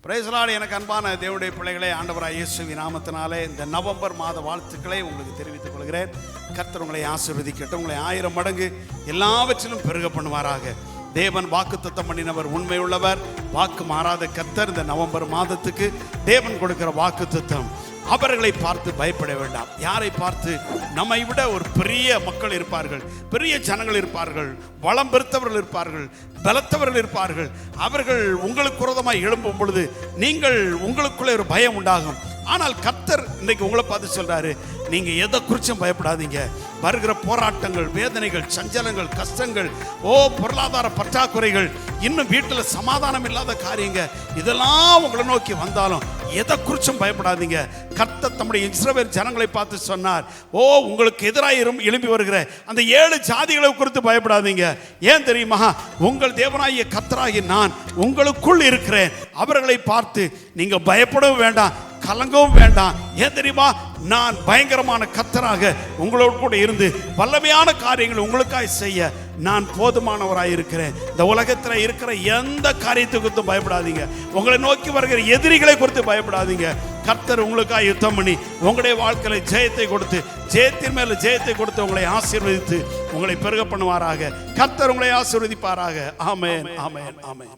Praise the Lord. எனக்கு அன்பான தேவனுடைய பிள்ளைகளே, ஆண்டவராகிய இயேசுவின் நாமத்தினாலே இந்த நவம்பர் மாத வாழ்த்துக்களை உங்களுக்கு தெரிவித்துக் கொள்கிறேன். கர்த்தர் உங்களை ஆசீர்வதிக்கட்டும், உங்களை 1000 மடங்கு எல்லாவற்றிலும் பெருக பண்ணுவாராக. தேவன் வாக்குத்தத்தம் பண்ணினவர் உண்மையுள்ளவர், வாக்கு மாறாத கர்த்தர். இந்த நவம்பர் மாதத்துக்கு தேவன் கொடுக்கிற வாக்குத்தத்தம், அவர்களை பார்த்து பயப்பட வேண்டாம். யாரை பார்த்து? நம்மை விட ஒரு பெரிய மக்கள் இருப்பார்கள், பெரிய ஜனங்கள் இருப்பார்கள், வளம் பெருத்தவர்கள் இருப்பார்கள், பலத்தவர்கள் இருப்பார்கள். அவர்கள் உங்களுக்கு விரோதமாய் எழும்பும் பொழுது நீங்கள் உங்களுக்குள்ளே ஒரு பயம் உண்டாகும். ஆனால் கர்த்தர் இன்னைக்கு உங்களை பார்த்து சொல்றாரு, நீங்க எதை குறிச்சும் பயப்படாதீங்க. வருகிற போராட்டங்கள், வேதனைகள், சஞ்சலங்கள், கஷ்டங்கள், பொருளாதார பற்றாக்குறைகள், இன்னும் வீட்டில் சமாதானம் இல்லாத காரியங்க, இதெல்லாம் உங்களை நோக்கி வந்தாலும் எதை குறிச்சும் பயப்படாதீங்க. கர்த்தர் தம்முடைய இஸ்ரவேல் ஜனங்களை பார்த்து சொன்னார், உங்களுக்கு எதிராக எழும்பி வருகிற அந்த 7 ஜாதிகளை குறித்து பயப்படாதீங்க. ஏன் தெரியுமா? உங்கள் தேவனாகிய கர்த்தராகிய நான் உங்களுக்குள் இருக்கிறேன். அவர்களை பார்த்து நீங்க பயப்படவும் வேண்டாம், கலங்கவும் வேண்டாம். ஏன் தெரியுமா? நான் பயங்கரமான கர்த்தராக உங்களோடு கூட இருந்து வல்லமையான காரியங்களை உங்களுக்காக செய்ய நான் போதுமானவராக இருக்கிறேன். இந்த உலகத்தில் இருக்கிற எந்த காரியத்தை குறித்து பயப்படாதீங்க. உங்களை நோக்கி வருகிற எதிரிகளை குறித்து பயப்படாதீங்க. கர்த்தர் உங்களுக்காக யுத்தம் பண்ணி உங்களுடைய வாழ்க்கையில ஜெயத்தை கொடுத்து, ஜெயத்தின் மேல ஜெயத்தை கொடுத்து உங்களை ஆசீர்வதித்து உங்களை பெருக பண்ணுவாராக. கர்த்தர் உங்களை ஆசீர்வதிப்பாராக. ஆமென், ஆமென், ஆமென்.